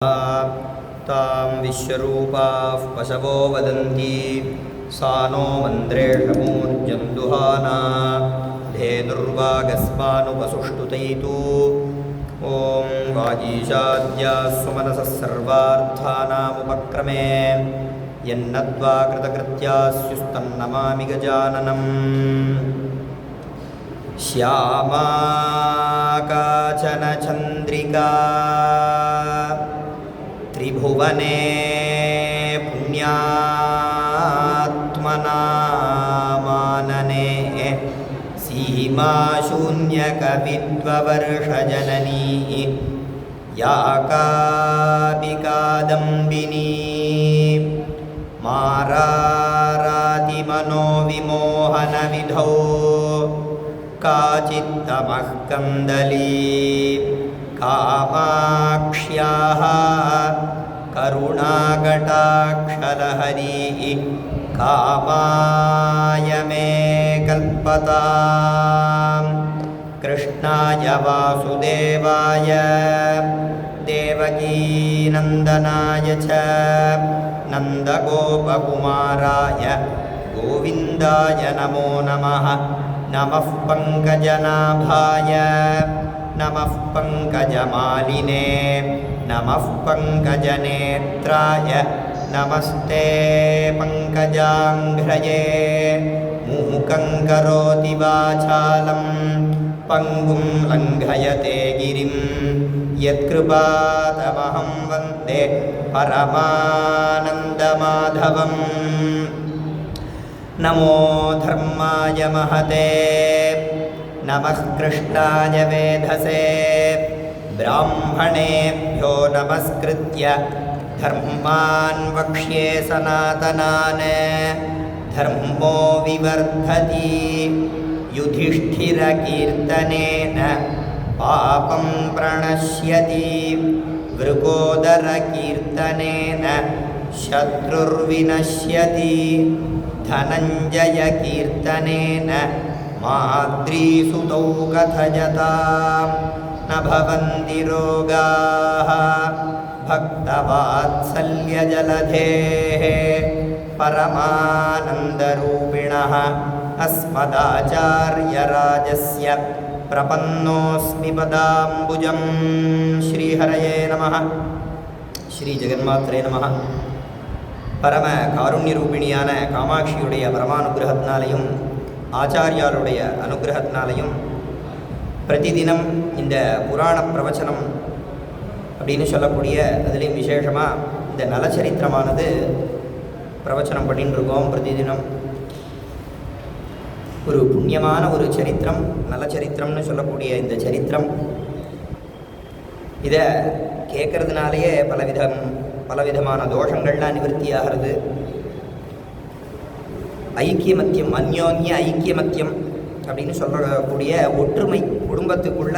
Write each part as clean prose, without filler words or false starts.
तां विश्वरूपाः पशवो वदन्ति सा नो मन्द्रेषमूर्जं दुहाना धेनुर्वागस्मानुपसुष्टुतैतु ॐ वागीशाद्याः सुमनसः सर्वार्थानामुपक्रमे यन्नद्वा कृतकृत्यास्युस्तन्नमामि गजाननम् श्यामा काचन चन्द्रिका त्रिभुवने पुण्यात्मना मानने सीमाशून्यकविद्ववर्षजननी या कापि कादम्बिनी मारारातिमनोविमोहनविधौ काचित्तमः कन्दली कामाक्ष्याः करुणाकटाक्षलहरी कामाय मे कल्पतां कृष्णाय वासुदेवाय देवकीनन्दनाय च नन्दगोपकुमाराय गोविन्दाय नमो नमः नमः पङ्कजनाभाय नमः पङ्कजमालिने नमः पङ्कजनेत्राय नमस्ते पङ्कजाङ्घ्रये मूकं करोति वाचालं पङ्गुं लङ्घयते गिरिं यत्कृपातमहं वन्दे परमानन्दमाधवम् नमो धर्माय महते नमः कृष्णाय वेधसे ब्राह्मणेभ्यो नमस्कृत्य धर्मान् वक्ष्ये सनातनान् धर्मो विवर्धति युधिष्ठिरकीर्तनेन पापं प्रणश्यति वृकोदरकीर्तनेन शत्रुर्विनश्यति धनञ्जयकीर्तनेन माद्रीसुतौ कथयतां न भवन्ति रोगाः भक्तवात्सल्यजलधेः परमानन्दरूपिणः अस्मदाचार्यराजस्य प्रपन्नोऽस्मि पदाम्बुजं श्रीहरये नमः श्रीजगन्मात्रे नमः பரம காருண்யரூபிணியான காமாட்சியுடைய பரமானுகிரகத்தினாலையும் ஆச்சாரியாருடைய அனுகிரகத்தினாலையும் பிரதிதினம் இந்த புராண பிரவச்சனம் அப்படின்னு சொல்லக்கூடிய அதுலேயும் விசேஷமாக இந்த நலச்சரித்திரமானது பிரவச்சனம் பண்ணிட்டு இருக்கோம். பிரதிதினம் ஒரு புண்ணியமான ஒரு சரித்திரம், நலச்சரித்திரம்னு சொல்லக்கூடிய இந்த சரித்திரம் இதை கேட்கறதுனாலேயே பலவிதமான தோஷங்கள்லாம் நிவர்த்தியாகிறது. ஐக்கியமத்தியம், அந்யோன்ய ஐக்கியமத்தியம் அப்படின்னு சொல்லக்கூடிய ஒற்றுமை, குடும்பத்துக்குள்ள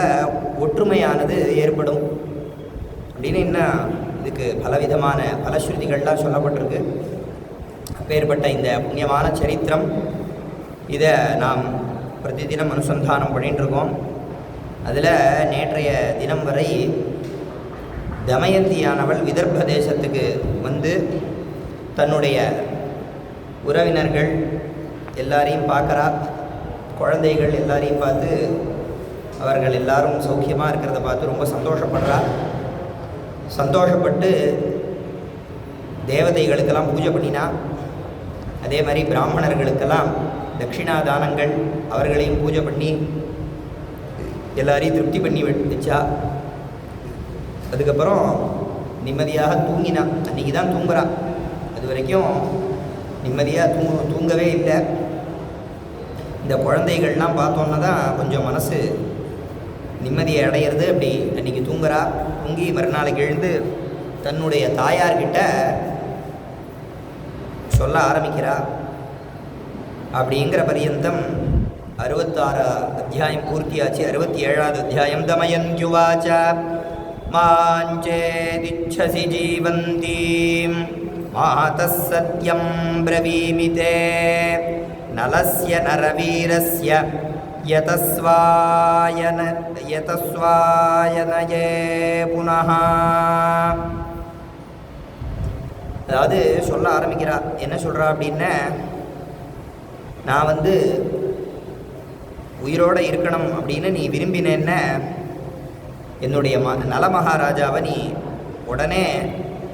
ஒற்றுமையானது ஏற்படும் அப்படின்னு என்ன இதுக்கு பலவிதமான பலஸ்ருதிகள்லாம் சொல்லப்பட்டிருக்கு. அப்பேற்பட்ட இந்த புண்ணியமான சரித்திரம் இதை நாம் பிரதிதினம் அனுசந்தானம் பண்ணிட்டு இருக்கோம். அதில் நேற்றைய தினம் வரை தமயந்தியானவள் விதர்ப்ப தேசத்துக்கு வந்து தன்னுடைய உறவினர்கள் எல்லாரையும் பார்க்குறா, குழந்தைகள் எல்லாரையும் பார்த்து அவர்கள் எல்லாரும் சௌக்கியமாக இருக்கிறத பார்த்து ரொம்ப சந்தோஷப்படுறா. சந்தோஷப்பட்டு தேவதைகளுக்கெல்லாம் பூஜை பண்ணினா. அதே மாதிரி பிராமணர்களுக்கெல்லாம் தட்சிணாதானங்கள் அவர்களையும் பூஜை பண்ணி எல்லாரையும் திருப்தி பண்ணி வச்சா. அதுக்கப்புறம் நிம்மதியாக தூங்கினா. அன்றைக்கி தான் தூங்குறா. அது வரைக்கும் நிம்மதியாக தூங்கவே இல்லை. இந்த குழந்தைகள்லாம் பார்த்தோன்னா தான் கொஞ்சம் மனசு நிம்மதியை அடையிறது. அப்படி அன்றைக்கி தூங்குறா. தூங்கி மறுநாளைக்கு எழுந்து தன்னுடைய தாயார்கிட்ட சொல்ல ஆரம்பிக்கிறா. அப்படிங்கிற பரியந்தம் 66 அத்தியாயம் பூர்த்தியாச்சு. 67வது அத்தியாயம். தமயந்த்யுவாச்ச மாஞ்சேதிச்சசி ஜீவந்தீம் மாதः சத்யம் ப்ரவீமிதே நலஸ்ய நரவீரஸ்ய यतस्वायनये पुनः அதாவது சொல்ல ஆரம்பிக்கிறா. என்ன சொல்கிறா அப்படின்னா, நான் உயிரோடு இருக்கணும் அப்படின்னு நீ விரும்பினேன்ன என்னுடைய நல மகாராஜாவை நீ உடனே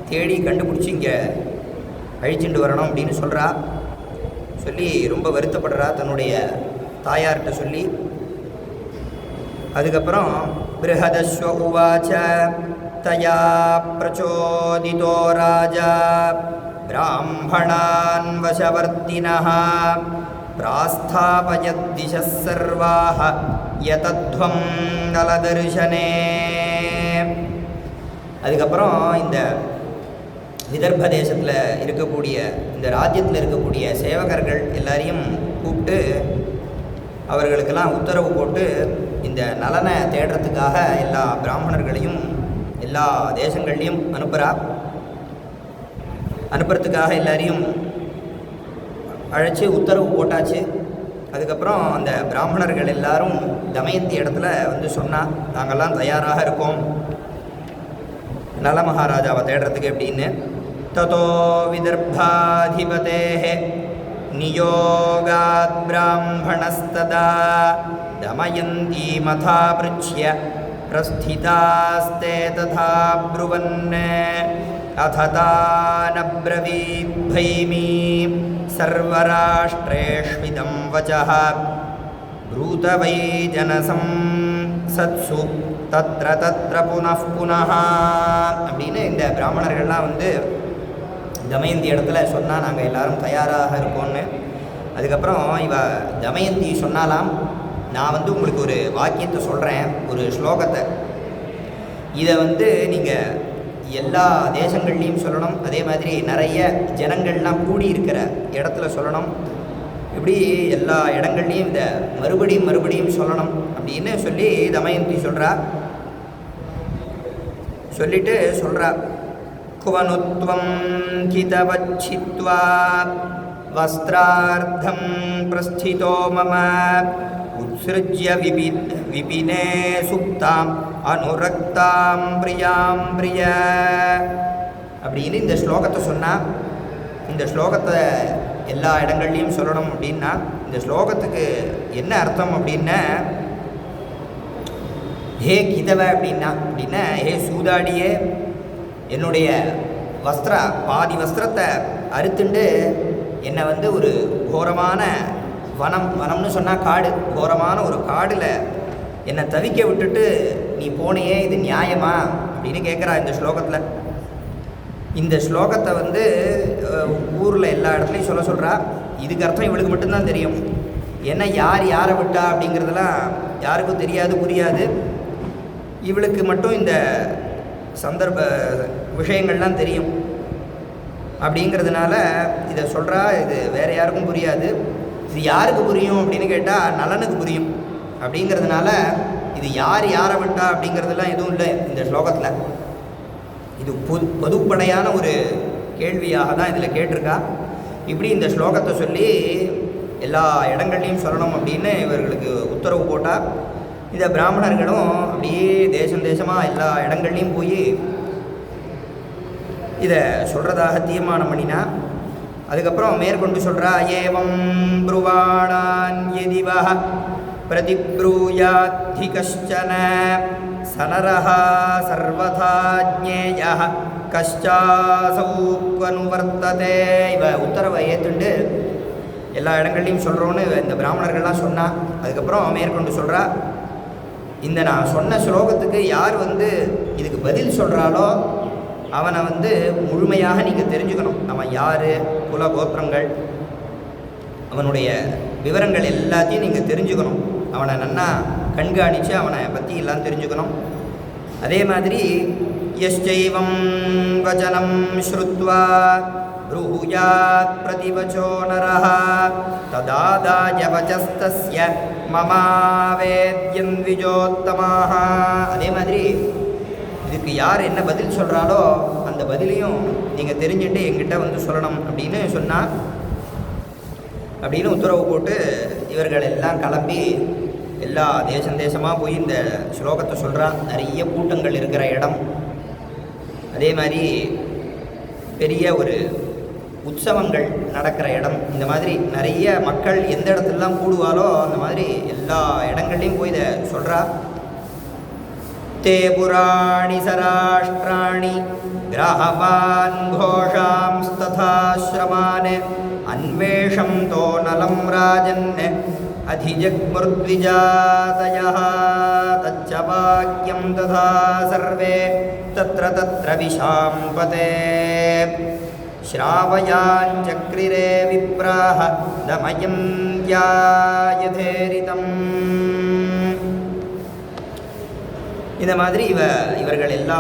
தேடி கண்டுபிடிச்சி இங்கே அழிச்சுட்டு வரணும் அப்படின்னு சொல்கிறா. சொல்லி ரொம்ப வருத்தப்படுறா தன்னுடைய தாயார்கிட்ட சொல்லி. அதுக்கப்புறம் பிருஹதஸ்வ உவாச்ச தயா பிரச்சோதிதோ ராஜா பிராமணான் வசவர்த்தினஹ பிராஸ்தாபயத்திஷः சர்வாஹ யதத்வம் நலதர்ஷனே. அதுக்கப்புறம் இந்த விதர்ப தேசத்தில் இருக்கக்கூடிய இந்த ராஜ்யத்தில் இருக்கக்கூடிய சேவகர்கள் எல்லாரையும் கூப்பிட்டு அவர்களுக்கெல்லாம் உத்தரவு போட்டு இந்த நலனை தேடுறதுக்காக எல்லா பிராமணர்களையும் எல்லா தேசங்கள்லேயும் அனுப்புறதுக்காக எல்லாரையும் அழைச்சி உத்தரவு போட்டாச்சு. அதுக்கப்புறம் அந்த பிராமணர்கள் எல்லாரும் தமயந்தி இடத்துல சொன்னால் நாங்கள்லாம் தயாராக இருக்கோம் நல மகாராஜாவை தேடுறதுக்கு அப்படின்னு. ததோ விதர்பாதிபதேஹ நியோகாத் பிராமணஸ்ததா தமயந்தி மதா பிருச்ய பிரஸ்திதாஸ்தே ததா ப்ருவன் அததானப்ரவீத் பைமி சர்வராஷ்ட்ரேஷ்விதம் வசஹ ப்ரூத வை ஜனசம் சத்சு தத்ர தத்ர புனః புனः அப்படின்னு இந்த பிராமணர்கள்லாம் தமயந்தி இடத்துல சொன்னால் நாங்கள் எல்லாரும் தயாராக இருக்கோன்னு. அதுக்கப்புறம் தமயந்தி சொன்னாலாம், நான் உங்களுக்கு ஒரு வாக்கியத்தை சொல்கிறேன், ஒரு ஸ்லோகத்தை. இதை நீங்கள் எல்லா தேசங்கள்லேயும் சொல்லணும். அதே மாதிரி நிறைய ஜனங்கள்லாம் கூடி இருக்கிற இடத்துல சொல்லணும். இப்படி எல்லா இடங்கள்லையும் இதை மறுபடியும் சொல்லணும் அப்படின்னு சொல்லி தமயந்தி சொல்கிறா. சொல்லிட்டு சொல்கிறா, குவனுத்வம் கிதவச்சித்வா வஸ்திரார்த்தம் பிரஸ்திதோ மம உத்ஸ்ருஜ்ய விபினே சுப்தாம் அனுரக்தாம் பிரியாம் பிரிய அப்படின்னு இந்த ஸ்லோகத்தை சொன்னால், இந்த ஸ்லோகத்தை எல்லா இடங்கள்லையும் சொல்லணும் அப்படின்னா, இந்த ஸ்லோகத்துக்கு என்ன அர்த்தம் அப்படின்னா, ஹே கிதவ அப்படின்னா ஹே சூதாடியே, என்னுடைய பாதி வஸ்திரத்தை அறுத்துண்டு என்னை ஒரு கோரமான வனம்னு சொன்னால் காடு, கோரமான ஒரு காடில் என்னை தவிக்க விட்டுட்டு நீ போனையே, இது நியாயமா அப்படின்னு கேட்குறா இந்த ஸ்லோகத்தில். இந்த ஸ்லோகத்தை ஊரில் எல்லா இடத்துலையும் சொல்கிறா. இதுக்கு அர்த்தம் இவளுக்கு மட்டும்தான் தெரியும். ஏன்னா யாரை விட்டா அப்படிங்கிறதெல்லாம் யாருக்கும் தெரியாது, புரியாது. இவளுக்கு மட்டும் இந்த சந்தர்ப்ப விஷயங்கள்லாம் தெரியும். அப்படிங்கிறதுனால இதை சொல்கிறா. இது வேறு யாருக்கும் புரியாது. இது யாருக்கு புரியும் அப்படின்னு கேட்டால் நலனுக்கு புரியும். அப்படிங்கிறதுனால இது யாரை விட்டா அப்படிங்கிறதுலாம் எதுவும் இல்லை இந்த ஸ்லோகத்தில். இது பொதுப்படையான ஒரு கேள்வியாக தான் இதில் கேட்டிருக்கா. இப்படி இந்த ஸ்லோகத்தை சொல்லி எல்லா இடங்கள்லையும் சொல்லணும் அப்படின்னு இவர்களுக்கு உத்தரவு போட்டால், இதை பிராமணர்களும் அப்படியே தேசமாக எல்லா இடங்கள்லையும் போய் இதை சொல்கிறதாக தீர்மானம் பண்ணினா. அதுக்கப்புறம் மேற்கொண்டு சொல்கிறா, ஏவம் ப்ருவாணான் யதிவஹ பிரதிப்ரூயாத்தி கஷ்சன சனரஹ சர்வதா ஜ்ஞேயஹ கஷ்சாசௌ க்வனுவர்த்ததே. இவ உத்தரவை ஏற்றுண்டு எல்லா இடங்கள்லையும் சொல்கிறோன்னு இந்த பிராமணர்கள்லாம் சொன்னா. அதுக்கப்புறம் மேற்கொண்டு சொல்கிறா, இந்த நான் சொன்ன ஸ்லோகத்துக்கு யார் இதுக்கு பதில் சொல்கிறாளோ அவனை முழுமையாக நீங்கள் தெரிஞ்சுக்கணும். அவன் யார், குல கோத்திரங்கள், அவனுடைய விவரங்கள் எல்லாத்தையும் நீங்கள் தெரிஞ்சுக்கணும். அவனை நன்னா கண்காணித்து அவனை பற்றி எல்லாம் தெரிஞ்சுக்கணும். அதே மாதிரி யஷ்சைவம் வசனம் ஸ்ருத்வா ப்ரூயாத் பிரதிவச்சோ நரஹ ததாதாய வசஸ்தஸ்ய மமாவேத்யன் விஜோத்தமாக. அதே மாதிரி இதுக்கு யார் என்ன பதில் சொல்கிறாலோ அந்த பதிலையும் நீங்கள் தெரிஞ்சுட்டு எங்கிட்ட சொல்லணும் அப்படின்னு சொன்னால், அப்படின்னு உத்தரவு போட்டு இவர்கள் எல்லாம் கிளம்பி எல்லா தேசமாக போய் இந்த ஸ்லோகத்தை சொல்கிறா. நிறைய கூட்டங்கள் இருக்கிற இடம். அதே மாதிரி பெரிய ஒரு உற்சவங்கள் நடக்கிற இடம். இந்த மாதிரி நிறைய மக்கள் எந்த இடத்துலலாம் கூடுவாலோ அந்த மாதிரி எல்லா இடங்கள்லையும் போய் இதை சொல்கிறா. தே புராணி சராஷ்டிராணி கிராஹவான் கோஷாம்ஸ்ததாஸ்ரமான் அன்வேஷம் தோ நலம் ராஜன் அதிஜக்முர்த்விஜாதயः தச்ச வாக்யம் ததா சர்வே தத்ர தத்ர விஷாம்பதே ஸ்ராவயாஞ்சக்ரிரே விப்ராஹ தமயந்த்யாயதேரிதம். இந்த மாதிரி இவர்கள் எல்லா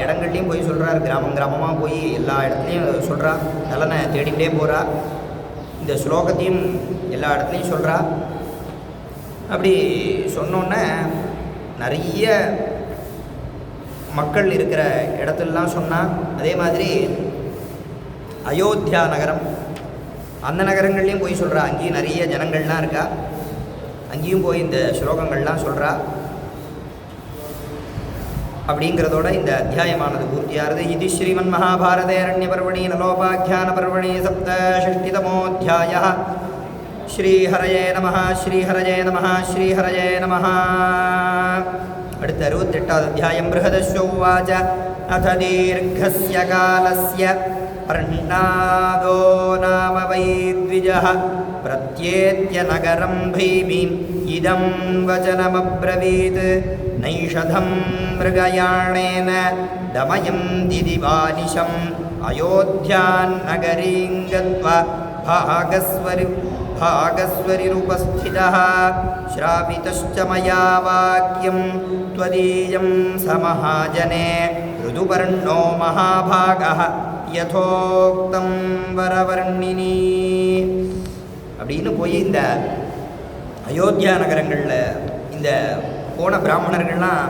இடங்கள்லையும் போய் சொல்கிறார். கிராமம் கிராமமாக போய் எல்லா இடத்துலையும் சொல்கிறா. நலனை தேடிகிட்டே போகிறா. இந்த ஸ்லோகத்தையும் எல்லா இடத்துலையும் சொல்கிறா. அப்படி சொன்னோன்னே நிறைய மக்கள் இருக்கிற இடத்துலலாம் சொன்னால். அதே மாதிரி அயோத்தியா நகரம், அந்த நகரங்கள்லேயும் போய் சொல்கிறா. அங்கேயும் நிறைய ஜனங்கள்லாம் இருக்கா. அங்கேயும் போய் இந்த ஸ்லோகங்கள்லாம் சொல்கிறா. அப்படிங்கிறதோட இந்த அத்தியாயமானது பூர்த்தியாகிறது. இது ஸ்ரீமன் மகாபாரதே அரண்ய பர்வணி நலோபாக்கியான பர்வணி சப்தஷஷ்டிதமோऽध्यायः. ஸ்ரீஹரயே நமः ஸ்ரீஹரயே நமः ஸ்ரீஹரயே நமः. அடுத்த 68வது அத்தியாயம். ப்ருஹதஸ்ய உவாச அத தீர்க்கஸ்ய காலஸ்ய பர்ணாதோ நாம வை த்விஜः பிரத்யேத்ய நகரம் பீமீம் இதம் வசனமப்ரவீத் நைஷதம் மிருகயாணேன தமயந்தி திவானிஷம் அயோத்யான் நகரீம் கத்வா भागस्वरिरुपस्थितः श्रावितश्च मया वाक्यं त्वदीयं समहाजने ऋतुपर्णो महाभागः யதோக்தம் வரவர்ணினி. அப்படின்னு போய் இந்த அயோத்தியா நகரங்களில் இந்த போன பிராமணர்கள்லாம்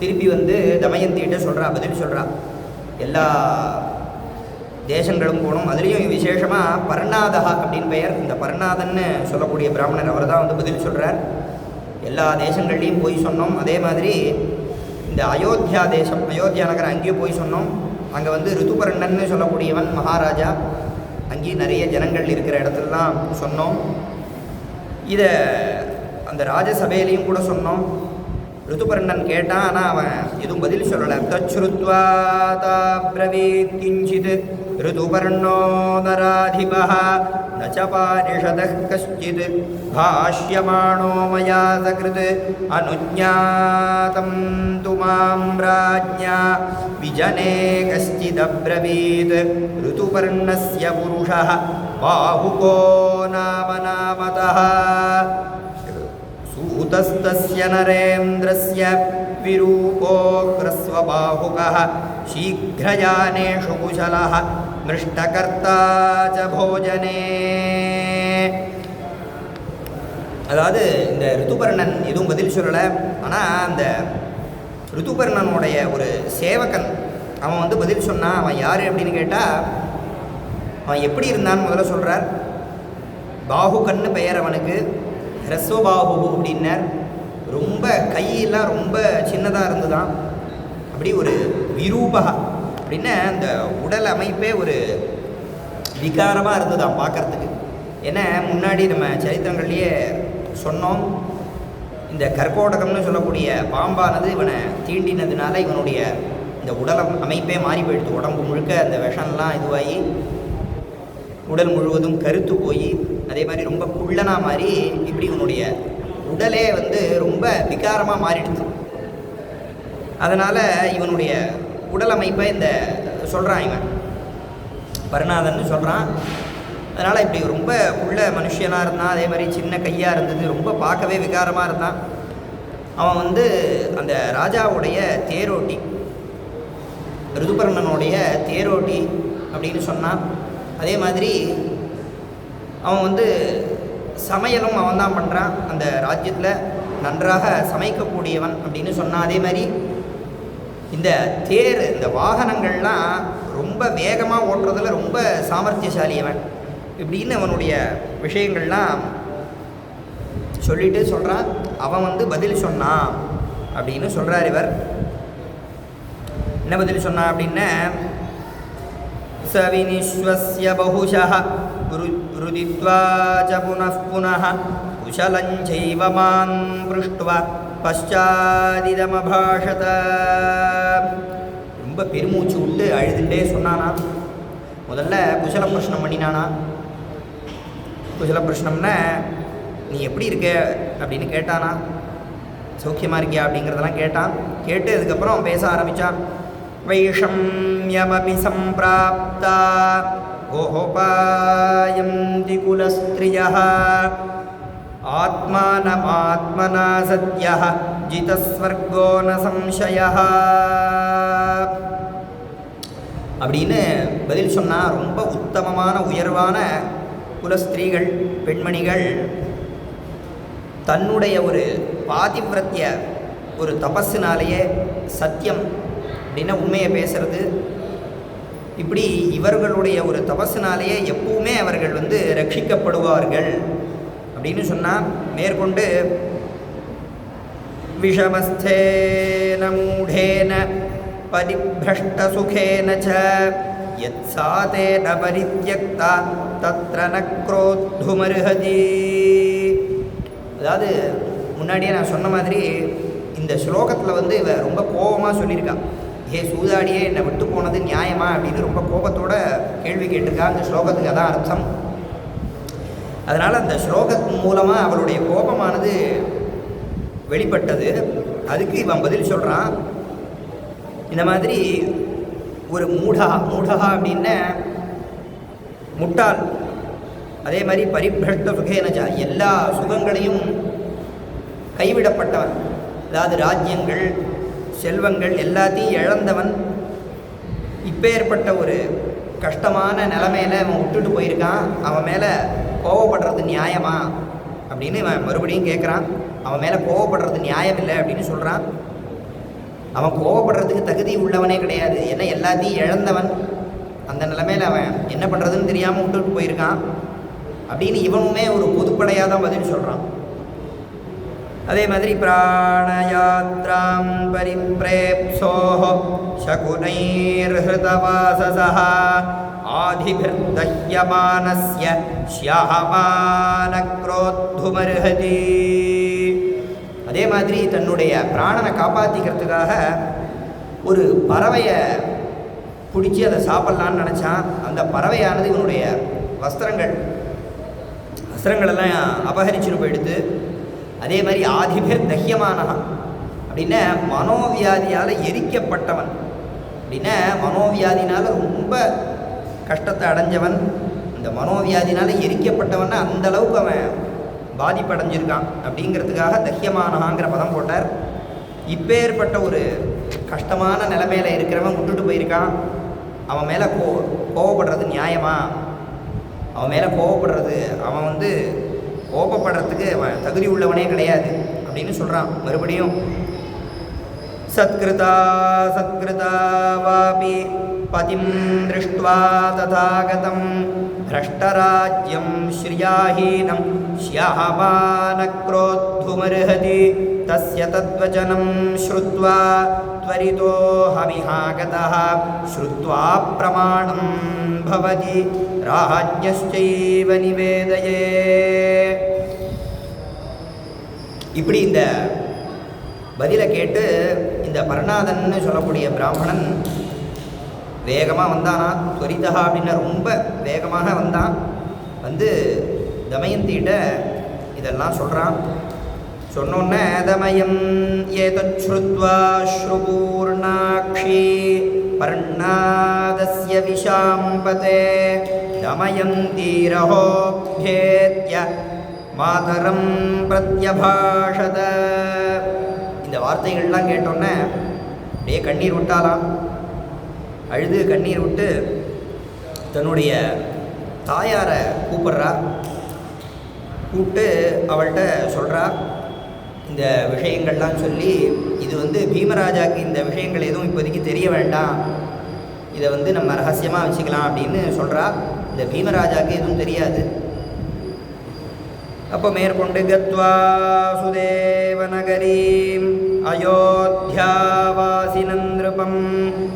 திருப்பி வந்து தமயந்திகிட்ட சொல்கிறா, பதில் சொல்கிறா. எல்லா தேசங்களும் போகணும். அதுலேயும் விசேஷமாக பர்ணாதா அப்படின்னு பெயர். இந்த பர்ணாதன்னு சொல்லக்கூடிய பிராமணர் அவர் தான் வந்து பதில் சொல்கிறார். எல்லா தேசங்கள்லேயும் போய் சொன்னோம். அதே மாதிரி இந்த அயோத்தியா தேசம், அயோத்தியா நகரம், அங்கேயும் போய் சொன்னோம். அங்கே வந்து ரிதுபர்ணன்னு சொல்லக்கூடியவன் மகாராஜா. அங்கேயும் நிறைய ஜனங்கள் இருக்கிற இடத்துலலாம் சொன்னோம். இதை அந்த ராஜசபையிலையும் கூட சொன்னோம். ரிதுபர்ணன் கேட்டான், ஆனால் அவன் எதுவும் பதில் சொல்லலை. தச்ருத்வா தாப்ரவீத் கிஞ்சித் ரிதுபர்ணோ நராதிபः நச பாரிஷதः கஷ்சித் பாஷ்யமாணோ மயா சக்ருத் அனுஜ்ஞாதம் து மாம் ராஜ்ஞா விஜனே கஷ்சிதப்ரவீத் ரிதுபர்ணஸ்ய புருஷः பாஹுகோ நாம நாமதः சூதஸ்தஸ்ய நரேந்திரஸ்ய விரூபோக்ரஸ்வபாஹுகः சீக்ரயானேஷு குஷலः மிருஷ்டகர்த்தா ச போஜனே. அதாவது இந்த ரிதுபர்ணன் எதுவும் பதில் சொல்லலை. ஆனால் அந்த ரிதுபர்ணனுடைய ஒரு சேவகன் அவன் வந்து பதில் சொன்னான். அவன் யார் அப்படின்னு கேட்டால், அவன் எப்படி இருந்தான்னு முதல்ல சொல்கிறார். பாஹுகன்னு பெயர் அவனுக்கு. ஹ்ரஸ்வபாஹு அப்படின்னர். ரொம்ப கையெல்லாம் ரொம்ப சின்னதாக இருந்துதான். அப்படி ஒரு விரூபகா அப்படின்னா அந்த உடல் அமைப்பே ஒரு விகாரமாக இருந்துதான் பார்க்குறதுக்கு. ஏன்னா முன்னாடி நம்ம சரித்திரங்கள்லேயே சொன்னோம், இந்த கர்கோடகம்னு சொல்லக்கூடிய பாம்பானது இவனை தீண்டினதுனால இவனுடைய இந்த உடல் அமைப்பே மாறி போயிடுது. உடம்பு முழுக்க அந்த விஷம்லாம் இதுவாகி உடல் முழுவதும் கருத்து போய் அதே மாதிரி ரொம்ப குள்ளனா மாதிரி இப்படி இவனுடைய உடலே வந்து ரொம்ப விகாரமாக மாறிடுது. அதனால் இவனுடைய உடல் அமைப்பை இந்த சொல்கிறான், இவன் பர்ணாதன்னு சொல்கிறான். அதனால் இப்படி ரொம்ப உள்ள மனுஷனாக இருந்தான். அதே மாதிரி சின்ன கையாக இருந்தது, ரொம்ப பார்க்கவே விகாரமாக இருந்தான். அவன் வந்து அந்த ராஜாவுடைய தேரோட்டி, ரிதுபர்ணனுடைய தேரோட்டி அப்படின்னு சொன்னான். அதே மாதிரி அவன் வந்து சமையலும் அவன் தான் பண்ணுறான். அந்த ராஜ்யத்தில் நன்றாக சமைக்கக்கூடியவன் அப்படின்னு சொன்னான். அதே மாதிரி இந்த தேர், இந்த வாகனங்கள்லாம் ரொம்ப வேகமாக ஓட்டுறதுல ரொம்ப சாமர்த்தியசாலியவன் இப்படின்னு அவனுடைய விஷயங்கள்லாம் சொல்லிட்டு சொல்கிறான். அவன் வந்து பதில் சொன்னான் அப்படின்னு சொல்கிறார். இவர் என்ன பதில் சொன்னான் அப்படின்னா, स विनिश्वस्य बहुशः रुदित्वा च पुनः पुनः कुशलं चैव मां पृष्ट्वा பశ్చాதிதமபாஷத. ரொம்ப பெருமூச்சு விட்டு அழுதுண்டே சொன்னானா. முதல்ல குசல பிரஷ்னம் பண்ணினானா. குசல பிரஷ்னம்னா நீ எப்படி இருக்க அப்படின்னு கேட்டானா. சௌக்கியமாக இருக்கியா அப்படிங்கிறதெல்லாம் கேட்டான். கேட்டு அதுக்கப்புறம் பேச ஆரம்பித்தான். வைஷம்யமபி சம்பிராப்தா கோஹோபாயந்தி குலஸ்த்ரியः ஆத்மானமாத்மனா சத்யः ஜிதஸ்வர்கோ ந சம்சயः அப்படின்னு பதில் சொன்னால் ரொம்ப உத்தமமான உயர்வான குலஸ்திரீகள் பெண்மணிகள் தன்னுடைய ஒரு பாதிவிரத்திய ஒரு தபஸினாலேயே சத்தியம் அப்படின்னா உண்மையை பேசுறது, இப்படி இவர்களுடைய ஒரு தபஸினாலேயே எப்பவுமே அவர்கள் ரட்சிக்கப்படுவார்கள் அப்படின்னு சொன்னால் மேற்கொண்டு விஷமஸ்தேன மூடேன பரிப்ரஷ்ட சுகேன ச யத் சாதேன பரித்யக்தா தத்ர ந க்ரோத்துமர்ஹதி. அதாவது முன்னாடியே நான் சொன்ன மாதிரி இந்த ஸ்லோகத்தில் இவ ரொம்ப கோபமாக சொல்லியிருக்கா. ஏ சூதாடியே என்னை விட்டு போனது நியாயமா அப்படின்னு ரொம்ப கோபத்தோட கேள்வி கேட்டிருக்கா. அந்த ஸ்லோகத்துக்கு அதான் அர்த்தம். அதனால் அந்த ஸ்லோகத்தின் மூலமாக அவளுடைய கோபமானது வெளிப்பட்டது. அதுக்கு இவன் பதில் சொல்கிறான். இந்த மாதிரி ஒரு மூடா அப்படின்னா முட்டாள், அதே மாதிரி பரிபிரஷ்ட சுகேனச்சா எல்லா சுகங்களையும் கைவிடப்பட்டவன், அதாவது ராஜ்யங்கள் செல்வங்கள் எல்லாத்தையும் இழந்தவன், இப்பேற்பட்ட ஒரு கஷ்டமான நிலைமையில் அவன் விட்டுட்டு போயிருக்கான். அவன் மேலே கோவப்படுறது நியாயமா அப்படின்னு அவன் மறுபடியும் கேட்குறான். அவன் மேலே கோவப்படுறது நியாயம் இல்லை அப்படின்னு சொல்கிறான். அவன் கோவப்படுறதுக்கு தகுதி உள்ளவனே கிடையாது. ஏன்னா எல்லாத்தையும் இழந்தவன். அந்த நிலைமையில் அவன் என்ன பண்ணுறதுன்னு தெரியாமல் விட்டுட்டு போயிருக்கான் அப்படின்னு இவனுமே ஒரு பொதுப்படையாக தான் பதில் சொல்கிறான். அதே மாதிரி பிராணயாத்ராம் பரிப்ரேப்சோஹ சகுனைர்ஹிருதவாசஸஹ ஆதிபிர்தஹ்யமானஸ்ய ஷ்யஹமான க்ரோத்துமர்ஹதி. அதே மாதிரி தன்னுடைய பிராணனை காப்பாற்றிக்கிறதுக்காக ஒரு பறவையை பிடிச்சி அதை சாப்பிட்லான்னு நினச்சான். அந்த பறவையானது இவனுடைய வஸ்திரங்களெல்லாம் அபகரிச்சுட்டு போயிடுது. அதே மாதிரி ஆதிபேர் தஹ்யமானஹா அப்படின்னா மனோவியாதியால் எரிக்கப்பட்டவன், அப்படின்னா மனோவியாதினால் ரொம்ப கஷ்டத்தை அடைஞ்சவன். இந்த மனோவியாதினால் எரிக்கப்பட்டவன்னா அந்த அளவுக்கு அவன் பாதிப்படைஞ்சிருக்கான் அப்படிங்கிறதுக்காக தஹ்யமானஹாங்கிற பதம் போட்டார். இப்பேற்பட்ட ஒரு கஷ்டமான நிலைமையில் இருக்கிறவன் விட்டுட்டு போயிருக்கான். அவன் மேலே கோவப்படுறது நியாயமா? அவன் மேலே கோவப்படுறது, அவன் கோபப்படுறதுக்கு அவன் தகுதி உள்ளவனே கிடையாது அப்படின்னு சொல்கிறான். மறுபடியும் சத்கிருதா வாபி பதிம் திருஷ்ட்வா ததாகதம் பிரஷ்டராஜ்யம் ஸ்ரியாஹீனம் ஷ்யஹமான க்ரோத்துமர்ஹதி தஸ்ய தத்வச்சனம் ஸ்ருத்வா த்வரிதோ ஹமிஹாகதஹ ஸ்ருத்வா பிரமாணம் பவதி ராஜ்யஸ்சைவ நிவேதயே. இப்படி இந்த பதிலை கேட்டு இந்த பர்ணாதன்னு சொல்லக்கூடிய பிராமணன் வேகமாக வந்தானா. துவரிதா அப்படின்னா ரொம்ப வேகமாக வந்தான். தமயந்திகிட்ட இதெல்லாம் சொல்கிறான். சொன்னோன்னே தமயம் ஏதத் ஸ்ருத்வா ஸ்ருபூர்ணாக்ஷி பர்ணாதஸ்ய விஷாம்பதே தமயந்தீரஹோப்யேத்ய மாதரம் பிரத்யபாஷத. இந்த வார்த்தைகள்லாம் கேட்டோன்னே அப்படியே கண்ணீர் விட்டாலாம். அழுது கண்ணீர் விட்டு தன்னுடைய தாயாரை கூப்பிட்றா. கூப்பிட்டு அவள்கிட்ட சொல்கிறா இந்த விஷயங்கள்லாம் சொல்லி, இது பீமராஜாவுக்கு இந்த விஷயங்கள் எதுவும் இப்போதைக்கு தெரிய வேண்டாம், இதை நம்ம ரகசியமாக வச்சுக்கலாம் அப்படின்னு சொல்கிறா. இந்த பீமராஜாவுக்கு எதுவும் தெரியாது. அப்போ மேற்கொண்டு கத்வா சுதேவ நகரீம் அயோத்தியாவாசினம் நிருபம்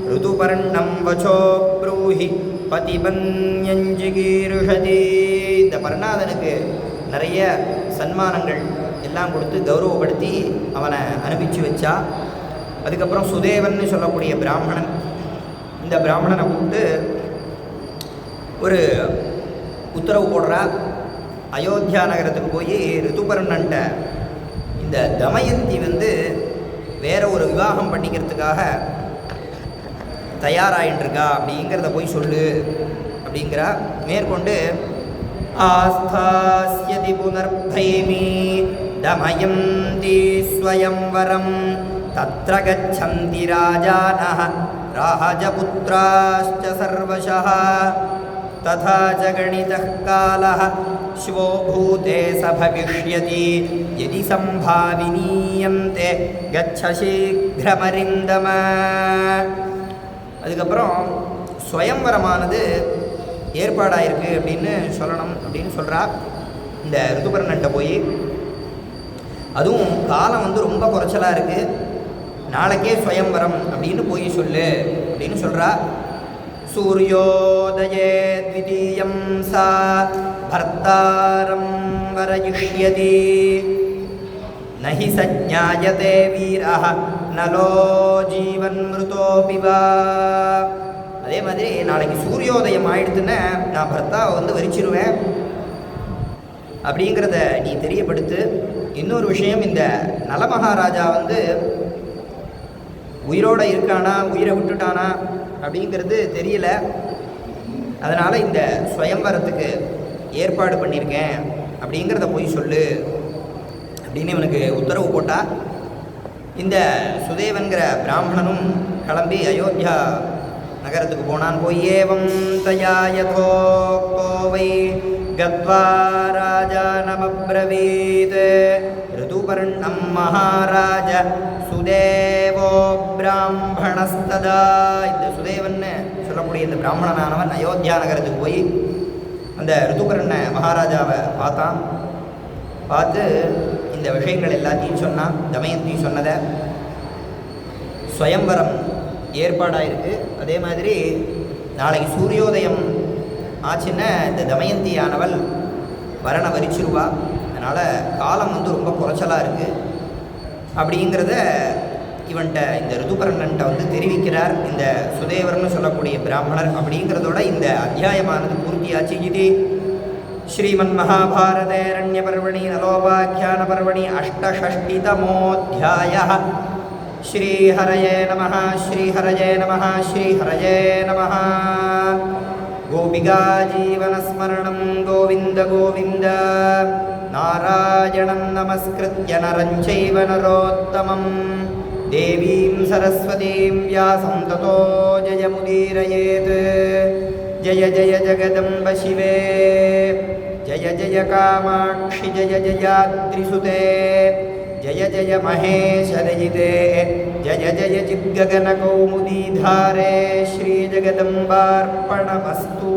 ருது ரிதுபர்ணம் வச்சோ ப்ரூஹி பதிபன்யஞ்சிகீருஷதி. இந்த பர்ணாதனுக்கு நிறைய சன்மானங்கள் எல்லாம் கொடுத்து கௌரவப்படுத்தி அவனை அனுப்பிச்சு வச்சா. அதுக்கப்புறம் சுதேவன் சொல்லக்கூடிய பிராமணன், இந்த பிராமணனை கூப்பிட்டு ஒரு உத்தரவு போடுறா. அயோத்தியா நகரத்துக்கு போய் ரிதுபர்ணன்ட்ட இந்த தமயந்தி வேற ஒரு விவாகம் பண்ணிக்கிறதுக்காக தயாராகிட்டுருக்கா அப்படிங்கிறத போய் சொல்லு அப்படிங்கிறா. மேற்கொண்டு ஆஸ்தாஸ்யதி புனர்பைமி தமயந்தி ஸ்வயம்வரம் தத்ர கச்சந்தி ராஜானஹ ராஜபுத்ராஸ்ச சர்வசஹ ததா ச கணிதः காலः ஸ்வோ பூதே ச பவிஷ்யதி யதி சம்பாவினீயந்தே கச்ச சீக்ரமரிந்தம. அதுக்கப்புறம் ஸ்வயம்வரமானது ஏற்பாடாயிருக்கு அப்படின்னு சொல்லணும் அப்படின்னு சொல்கிறா. இந்த ரிதுபர்ணன்ட்ட போய் அதுவும் காலம் ரொம்ப குறைச்சலாக இருக்குது, நாளைக்கே ஸ்வயம்வரம் அப்படின்னு போய் சொல்லு அப்படின்னு சொல்கிறா. சூரியோதயே த்விதீயம் சா பர்த்தாரம் வரயிஷ்யதி நஹி சஜ்ஞாயதே வீரஹ நலோ ஜீவன் மிருதோபி வா. அதே மாதிரி நாளைக்கு சூரியோதயம் ஆயிடுத்துன்னு நான் பர்த்தாவை வரிச்சிருவேன் அப்படிங்கிறத நீ தெரியப்படுத்து. இன்னொரு விஷயம், இந்த நலமகாராஜா உயிரோடு இருக்கானா உயிரை விட்டுட்டானா அப்படிங்கிறது தெரியல, அதனால் இந்த ஸ்வயம்வரத்துக்கு ஏற்பாடு பண்ணியிருக்கேன் அப்படிங்கிறத போய் சொல்லு அப்படின்னு இவனுக்கு உத்தரவு போட்டா. இந்த சுதேவன்கிற பிராமணனும் கிளம்பி அயோத்தியா நகரத்துக்கு போனான். போய் ஏவம் தயா யதோக்தோவை கத்வா ராஜானமப்ரவீத் ரிதுபர்ணம் மகாராஜ சுதேவோ பிராமணஸ்ததா. இந்த சுதேவன் சொல்லக்கூடிய இந்த பிராமணனானவன் அயோத்தியா நகரத்துக்கு போய் அந்த ரிதுபர்ண மகாராஜாவை பார்த்தான். பார்த்து இந்த விஷயங்கள் எல்லாத்தையும் சொன்னான். தமயந்தி சொன்னதை, ஸ்வயம்வரம் ஏற்பாடாயிருக்கு, அதே மாதிரி நாளைக்கு சூரியோதயம் ஆச்சுன்னா இந்த தமயந்தியானவள் வரணை வரிச்சிருவா, அதனால் காலம் ரொம்ப குறைச்சலாக இருக்குது அப்படிங்கிறத இவன்கிட்ட இந்த ரிதுபர்ணன்ட்ட தெரிவிக்கிறார் இந்த சுதேவர்னு சொல்லக்கூடிய பிராமணர். அப்படிங்கிறதோட இந்த அத்தியாயமானது பூர்த்தியாச்சு. இது ஸ்ரீமன் மகாபாரதே அரண்யபர்வணி நலோபாக்கியான பர்வணி அஷ்டஷஷ்டிதமோऽध्यायः. ஸ்ரீஹரயே நமः ஸ்ரீஹரயே நமः ஸ்ரீஹரயே நமः. கோபிகா ஜீவனஸ்மரணம் கோவிந்த கோவிந்த. நாராயணம் நமஸ்கிருத்ய நரம் சைவ நரோத்தமம் தேவீம் சரஸ்வதீம் வியாசம் ததோ ஜயமுதீரயேத். ஜய ஜய ஜகதம்ப சிவே ஜய ஜய காமாட்சி ஜய ஜயாத்ரிசுதே ஜய ஜய மகேஷரயிதே ஜய ஜய சித்ககன கௌமுதீதாரே ஸ்ரீ ஜகதம்பார்ப்பணமஸ்து.